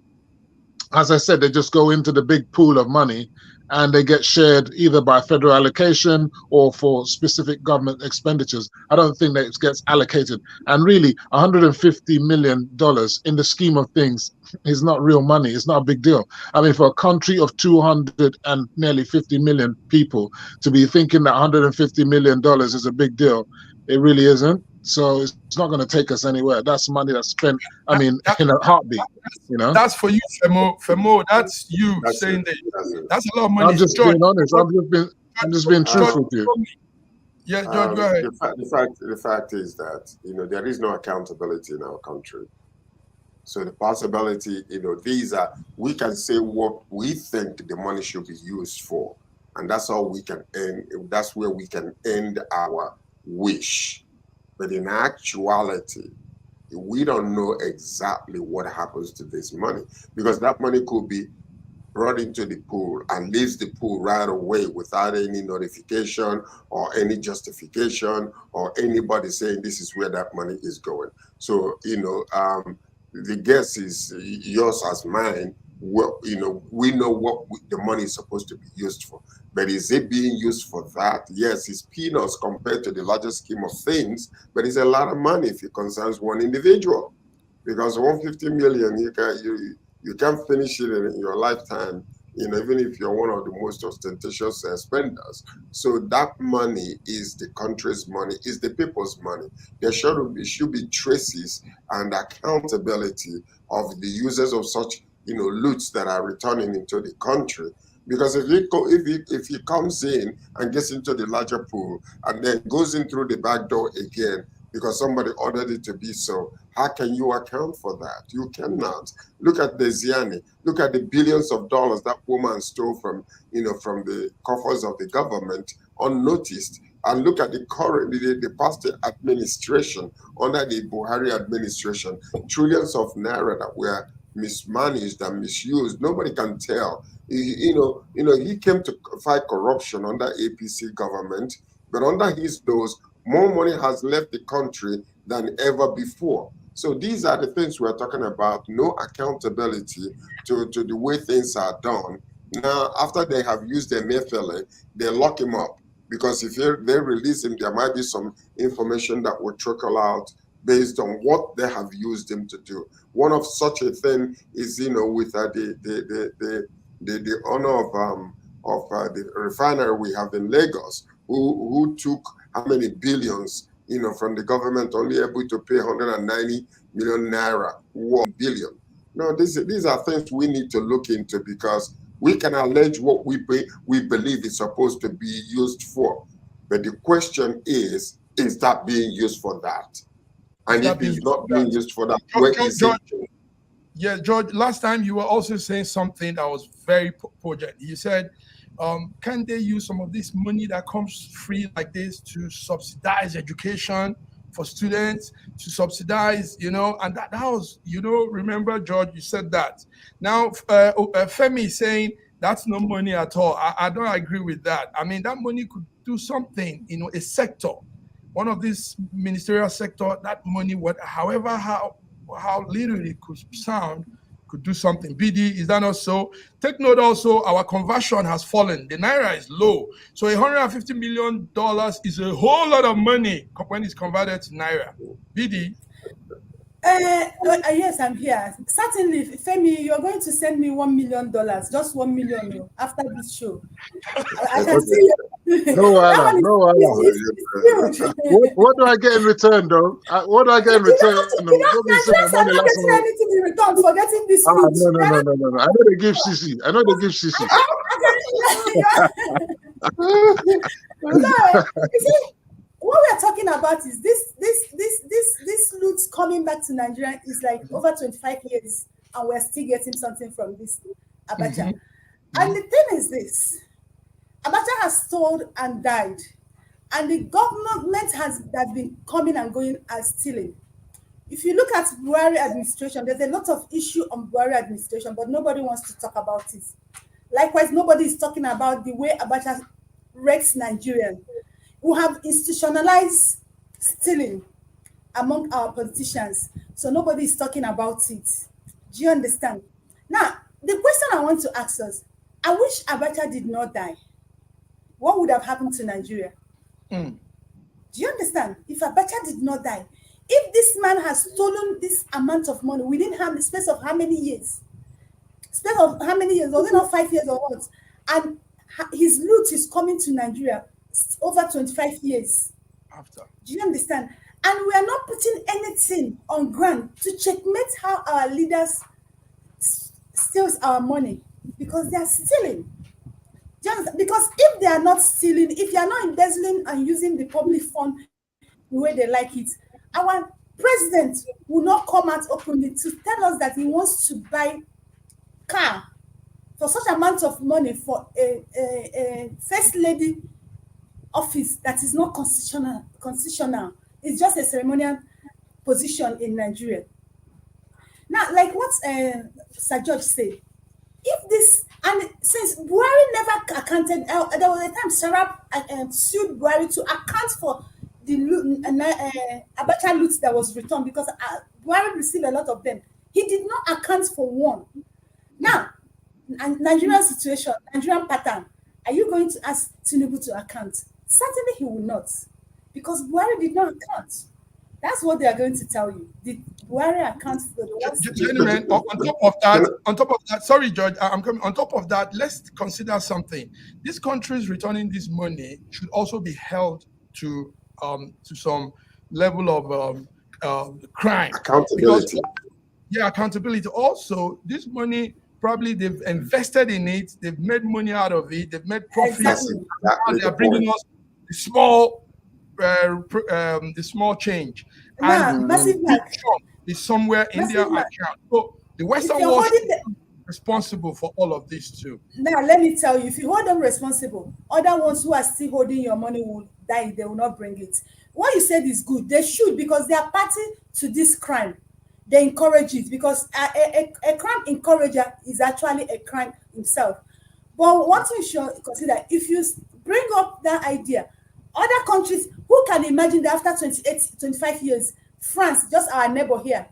as I said, they just go into the big pool of money and they get shared either by federal allocation or for specific government expenditures. I don't think that it gets allocated. And really, $150 million in the scheme of things is not real money. It's not a big deal. I mean, for a country of 200 and nearly 50 million people to be thinking that $150 million is a big deal, it really isn't. So it's not going to take us anywhere. That's money that's spent, I mean, in a heartbeat, you know?
That's for you, Femo. That's you saying that. That's a lot of money.
I'm just being honest. I'm just being truthful with you.
Yeah, George, go ahead.
The fact is that, you know, there is no accountability in our country. So the possibility, you know, we can say what we think the money should be used for. And that's all we can end. That's where we can end our wish. But in actuality, we don't know exactly what happens to this money, because that money could be brought into the pool and leaves the pool right away without any notification or any justification or anybody saying this is where that money is going. So, you know, the guess is yours as mine. Well, you know, we know what the money is supposed to be used for. But is it being used for that? Yes, it's peanuts compared to the larger scheme of things, but it's a lot of money if it concerns one individual. Because 150 million, you can't finish it in your lifetime, you know, even if you're one of the most ostentatious spenders. So that money is the country's money, is the people's money. There should be traces and accountability of the users of such, you know, loots that are returning into the country. Because if he comes in and gets into the larger pool and then goes in through the back door again because somebody ordered it to be so, how can you account for that? You cannot. Look at Diezani. Look at the billions of dollars that woman stole from, you know, from the coffers of the government unnoticed. And look at the past administration, under the Buhari administration, trillions of naira that were mismanaged and misused. Nobody can tell. You know, he came to fight corruption under APC government, but under his nose, more money has left the country than ever before. So these are the things we're talking about. No accountability to the way things are done. Now, after they have used their Emefiele, they lock him up, because if they release him, there might be some information that will trickle out based on what they have used him to do. One of such a thing is, you know, with the owner of the refinery we have in Lagos, who took how many billions, you know, from the government, only able to pay 190 million naira, 1 billion. No, these are things we need to look into, because we can allege what we believe is supposed to be used for. But the question is that being used for that? And if it's not being used for that, where is it?
Yeah, George, last time you were also saying something that was very poignant. You said, can they use some of this money that comes free like this to subsidize education for students, to subsidize, you know, and that was, you know, remember, George, you said that. Now, Femi is saying That's no money at all. I don't agree with that. I mean, that money could do something, a sector, one of these ministerial sector, that money, however, how little it could sound, could do something. BD, is that not so? Take note also, our conversion has fallen. The Naira is low. So $150 million is a whole lot of money when it's converted to Naira. BD?
Yes, I'm here. Certainly, Femi, you're going to send me $1 million, just $1 million after this show. I can see you.
No, what do I get in return, though? What do I get in return?
Nigerians are not getting anything in return for getting this food.
No. I know they give CC.
You see, what we're talking about is this loot coming back to Nigeria is like over 25 years, and we're still getting something from this Abacha. And the thing is this: Abacha has stolen and died, and the government has been coming and going and stealing. If you look at Bribery administration, there's a lot of issue on Bribery administration, but nobody wants to talk about it. Likewise, nobody is talking about the way Abacha wrecks Nigerians. We have institutionalized stealing among our politicians, so nobody is talking about it. Do you understand? Now, the question I want to ask us: I wish Abacha did not die. What would have happened to Nigeria? Do you understand? If Abacha did not die, if this man has stolen this amount of money within the space of how many years? Space of how many years? Was it not 5 years or what? And his loot is coming to Nigeria over 25 years.
After.
Do you understand? And we are not putting anything on ground to checkmate how our leaders steals our money, because they are stealing. Because if they are not stealing, if they are not embezzling and using the public fund the way they like it, our president will not come out openly to tell us that he wants to buy car for such amount of money for a first lady office that is not constitutional. It's just a ceremonial position in Nigeria. Now, like what Sir George said, if this, and since Buhari never accounted, there was a time Sarah sued Buhari to account for the Abacha loot that was returned, because Buhari received a lot of them. He did not account for one. Now, Nigerian situation, Nigerian pattern, are you going to ask Tinubu to account? Certainly he will not, because Buhari did not account. That's what they are going to tell you. Did Buhari account for the ones?
Gentlemen, on top of that, sorry, George, I'm coming. On top of that, let's consider something. These countries returning this money should also be held to some level of crime.
Accountability.
Accountability. Also, this money, probably they've invested in it, they've made money out of it, they've made profits.
Exactly.
They are bringing us the small change. And
massive
is somewhere in their account. So the Western world is responsible for all of this too.
Now, let me tell you, if you hold them responsible, other ones who are still holding your money will die. They will not bring it. What you said is good. They should, because they are party to this crime. They encourage it, because a crime encourager is actually a crime himself. But one thing you should consider, if you bring up that idea, other countries, who can imagine that after 25 years, France, just our neighbor here,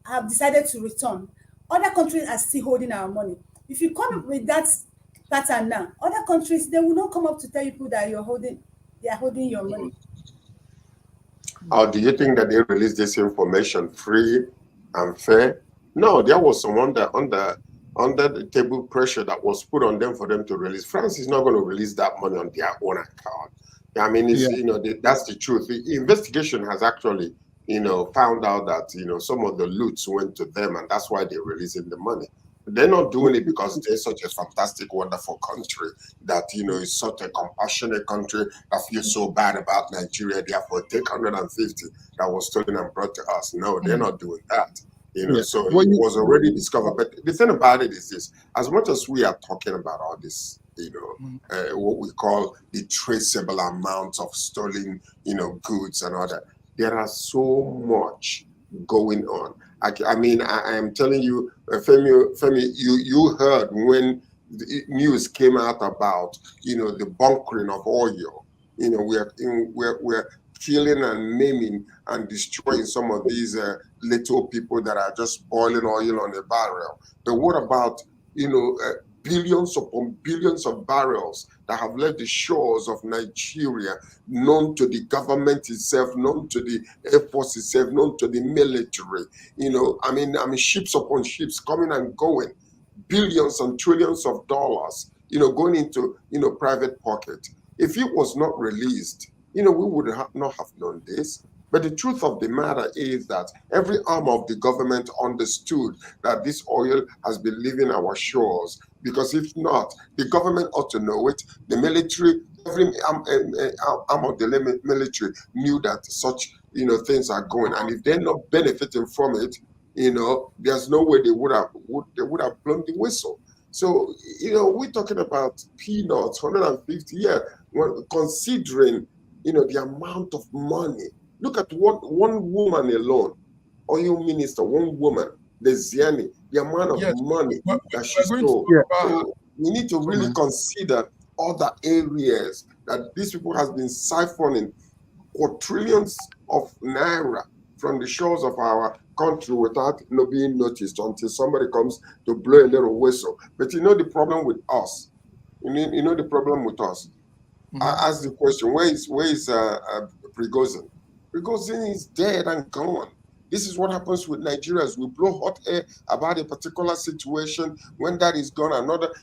have decided to return. Other countries are still holding our money. If you come up with that pattern now, other countries, they will not come up to tell you that they are holding your money.
Or do you think that they released this information free and fair? No, there was some under the table pressure that was put on them for them to release. France is not going to release that money on their own account. I mean, that's the truth. The investigation has actually, found out that, some of the loots went to them, and that's why they're releasing the money. They're not doing it because they're such a fantastic, wonderful country that, is such a compassionate country that feels so bad about Nigeria. Therefore, take 150 that was stolen and brought to us. No, they're not doing that. So it was already discovered. But the thing about it is this: as much as we are talking about all this, what we call the traceable amounts of stolen, goods and all that, there are so much going on. I mean, I am telling you, Femi, you heard when the news came out about, the bunkering of oil. We're killing and maiming and destroying some of these little people that are just boiling oil on a barrel. But what about, billions upon billions of barrels that have left the shores of Nigeria, known to the government itself, known to the Air Force itself, known to the military? Ships upon ships coming and going, billions and trillions of dollars, going into, private pocket. If it was not released, we would not have known this. But the truth of the matter is that every arm of the government understood that this oil has been leaving our shores. Because if not, the government ought to know it. The military, every arm of the military knew that such, things are going. And if they're not benefiting from it, there's no way they would have blown the whistle. So, we're talking about peanuts, 150 years, considering, the amount of money. Look at one woman alone, oil minister, one woman, Diezani, the amount of money that she stole. So we need to really consider other areas that these people has been siphoning quadrillions of naira from the shores of our country without being noticed until somebody comes to blow a little whistle. But the problem with us. The problem with us. I asked the question, where is Prigozhin? Prigozhin is dead and gone. This is what happens with Nigerians. We blow hot air about a particular situation. When that is gone,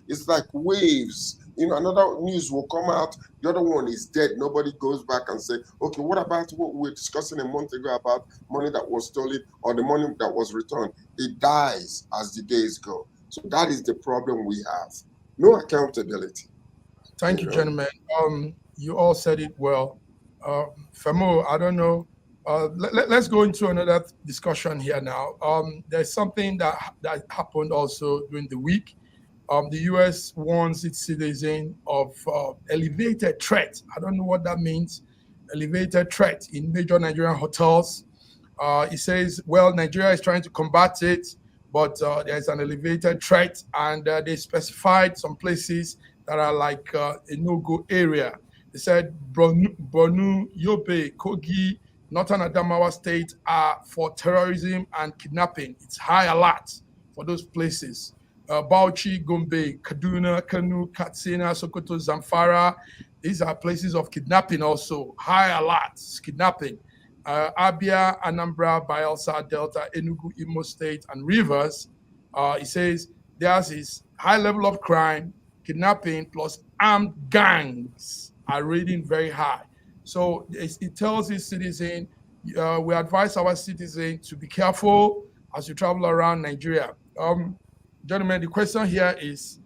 it's like waves. Another news will come out. The other one is dead. Nobody goes back and say, okay, what about what we were discussing a month ago about money that was stolen or the money that was returned? It dies as the days go. So that is the problem we have. No accountability.
Thank you, gentlemen. You all said it well. Femo, I don't know. Let's go into another discussion here now. There's something that happened also during the week. The U.S. warns its citizens of elevated threat. I don't know what that means. Elevated threat in major Nigerian hotels. It says, well, Nigeria is trying to combat it, but there's an elevated threat, and they specified some places that are like a no-go area. They said Borno, Yobe, Kogi, Northern Adamawa State are for terrorism and kidnapping. It's high alert for those places. Bauchi, Gombe, Kaduna, Kanu, Katsina, Sokoto, Zamfara. These are places of kidnapping also. High alert, kidnapping. Abia, Anambra, Bayelsa, Delta, Enugu, Imo State, and Rivers. It says there's this high level of crime, kidnapping, plus armed gangs are rating very high. So it tells its citizen, we advise our citizens to be careful as you travel around Nigeria. Gentlemen, the question here is,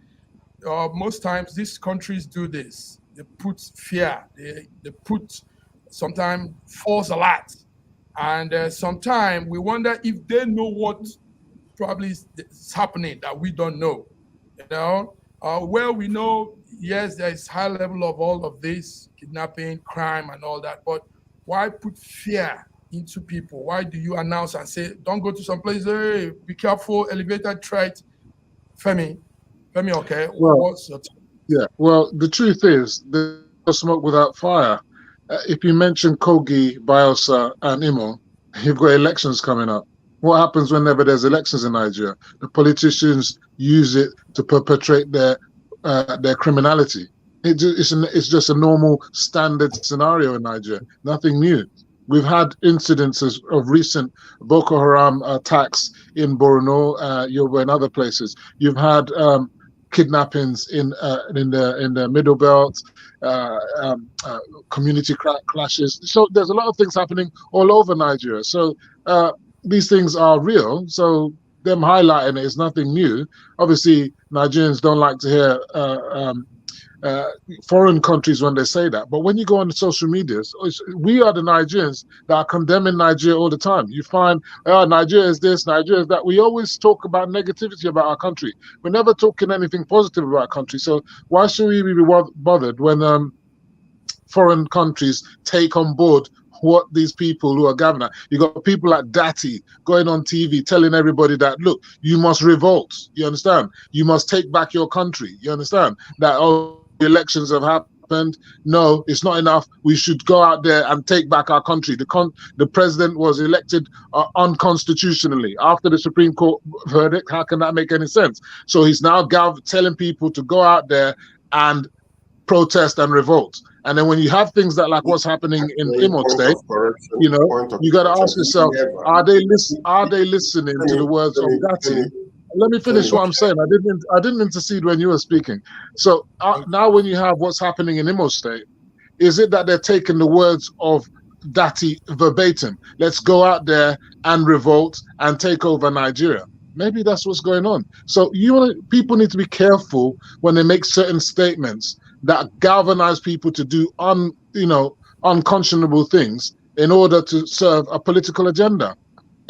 most times these countries do this. They put fear, they put sometimes false alert. And sometimes we wonder if they know what probably is happening that we don't know. Well, we know, yes, there is high level of all of this, kidnapping, crime, and all that. But why put fear into people? Why do you announce and say, don't go to some place, hey, be careful, elevated threat? Femi, okay. What's your take?
Yeah, well, the truth is, there's no smoke without fire. If you mention Kogi, Bayelsa, and Imo, you've got elections coming up. What happens whenever there's elections in Nigeria? The politicians use it to perpetrate their criminality. It's just a normal standard scenario in Nigeria. Nothing new. We've had incidences of recent Boko Haram attacks in Borno, Yobe, and other places. You've had kidnappings in the Middle Belt, community clashes. So there's a lot of things happening all over Nigeria. So these things are real. So them highlighting it is nothing new. Obviously, Nigerians don't like to hear foreign countries when they say that. But when you go on the social medias, we are the Nigerians that are condemning Nigeria all the time. You find, Nigeria is this, Nigeria is that. We always talk about negativity about our country. We're never talking anything positive about our country. So why should we be bothered when foreign countries take on board what these people who are governor, you got people like Dati going on TV telling everybody that, look, you must revolt. You understand? You must take back your country. You understand? That, oh, the elections have happened. No, it's not enough. We should go out there and take back our country. The president was elected unconstitutionally after the Supreme Court verdict. How can that make any sense? So he's now telling people to go out there and protest and revolt. And then when you have things that like what's happening in Imo State, you know, you got to ask yourself, are they listening to the words of Dati? Let me finish what I'm saying. I didn't intercede when you were speaking. So now when you have what's happening in Imo State, is it that they're taking the words of Dati verbatim? Let's go out there and revolt and take over Nigeria. Maybe that's what's going on. So people need to be careful when they make certain statements that galvanize people to do unconscionable things in order to serve a political agenda.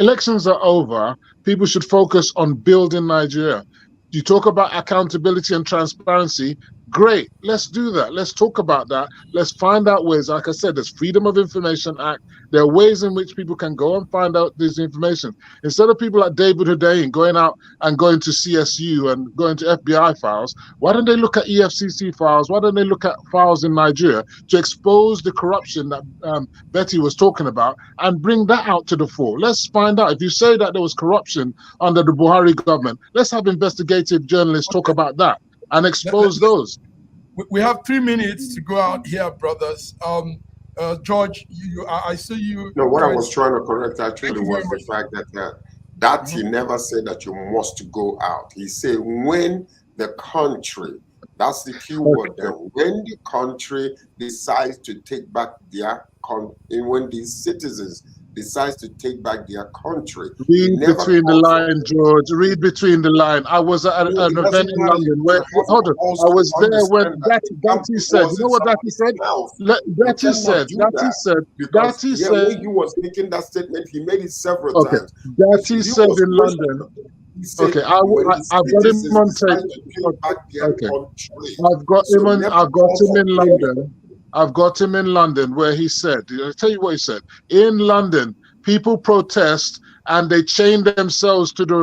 Elections are over. People should focus on building Nigeria. You talk about accountability and transparency. Great, let's do that. Let's talk about that. Let's find out ways. Like I said, there's Freedom of Information Act. There are ways in which people can go and find out this information. Instead of people like David Hussein going out and going to CSU and going to FBI files, why don't they look at EFCC files? Why don't they look at files in Nigeria to expose the corruption that Betty was talking about and bring that out to the fore? Let's find out. If you say that there was corruption under the Buhari government, let's have investigative journalists talk about that and expose those.
We have 3 minutes to go out here, brothers. George, I see you.
No, what I was trying to correct actually was the fact that Dati never said that you must go out. He said when the country, that's the key word there, when the country decides to take back their when these citizens decides to take back their country.
Read between the line, George. Read between the line. I was at an event in London where, hold on, I was there when Dati said, you know what Dati said? Dati said,
when he was making that statement, he made it several times.
Dati said in London, okay, I've got him on tape. Okay, I've got him in London. I've got him in London where he said, I'll tell you what he said. In London, people protest and they chain themselves to the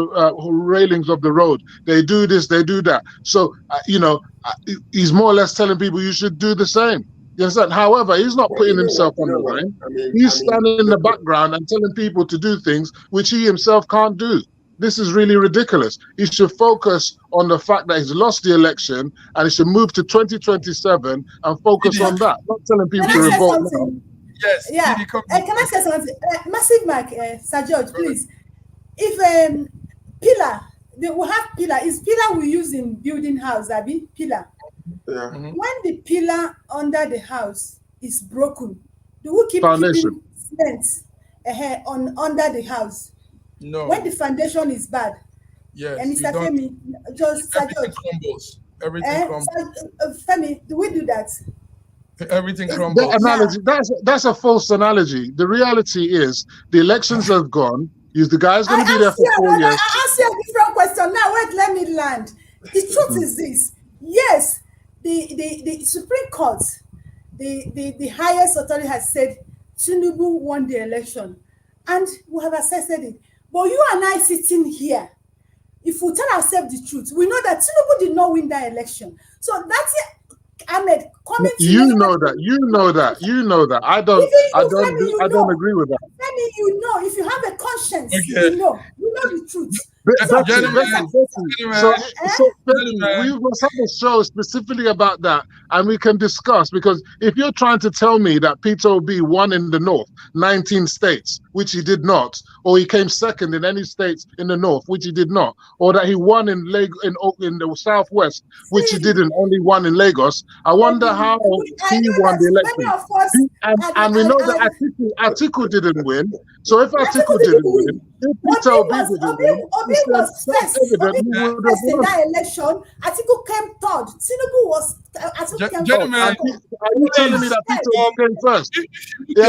railings of the road. They do this, they do that. So, he's more or less telling people you should do the same. You understand? However, he's not putting himself on the line. He's standing in the background and telling people to do things which he himself can't do. This is really ridiculous. He should focus on the fact that he's lost the election and he should move to 2027 and focus on that. Not telling people to revolt now.
Yes.
Yeah. Can I say something? Massive Mike, Sir George, please. If pillar, they will have pillar. Is pillar we use in building house, Abi? Pillar.
Yeah.
When the pillar under the house is broken, do we keep
foundation
cement under the house?
No.
When the foundation is bad,
yes,
and Mr. Femi, just
everything crumbles. Everything crumbles.
Femi, do we do that?
Everything crumbles.
That analogy, that's a false analogy. The reality is the elections have gone. The guy's going to be there for 4 years.
I ask you a different question. Now, wait, let me land. The truth is this. Yes, the Supreme Court, the highest authority has said Tinubu won the election, and we have assessed it. But you and I sitting here, if we tell ourselves the truth, we know that Tinubu did not win that election. So that's it. Ahmed, coming to
you know that. I don't agree with that.
Maybe if you have a conscience, you know the truth.
We must have a show specifically about that, and we can discuss, because if you're trying to tell me that Peter Obi won in the North, 19 states, which he did not, or he came second in any states in the North, which he did not, or that he won in the Southwest, which he didn't, only won in Lagos, I wonder how he won the election. And we know that Atiku didn't win. So if Atiku didn't win, if Peter Obi didn't win,
Obi was first in that election. Atiku came third. Atiku came third.
Are you telling me that Peter Obi came first?
I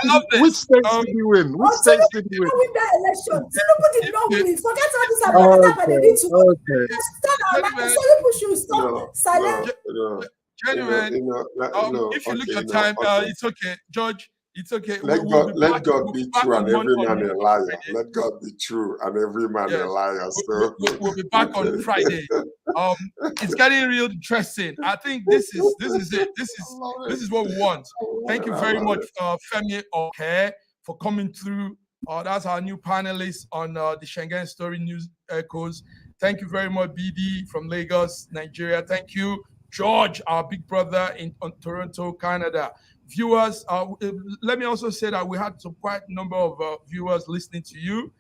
love this.
Which states did he win? Which states did he win?
Win that election. Tinubu did not win. Forget all this about that they did to win. So people should stop silent.
gentlemen, if you look at time, it's okay, George. It's okay.
Let God be true and every man a liar. Let God be true and every man a liar. So
we'll be back on Friday. It's getting real interesting. I think this is it. This is what we want. Thank you very much, Femi Oke, for coming through. That's our new panelist on the Schengen Story News Echoes. Thank you very much, BD from Lagos, Nigeria. Thank you, George, our big brother in Toronto, Canada. Viewers, let me also say that we had quite a number of viewers listening to you.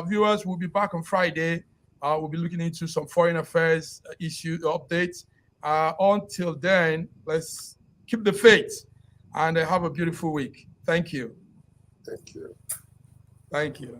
Viewers, we'll be back on Friday. We'll be looking into some foreign affairs issue updates. Until then, let's keep the faith and have a beautiful week. Thank you.
Thank you.
Thank you.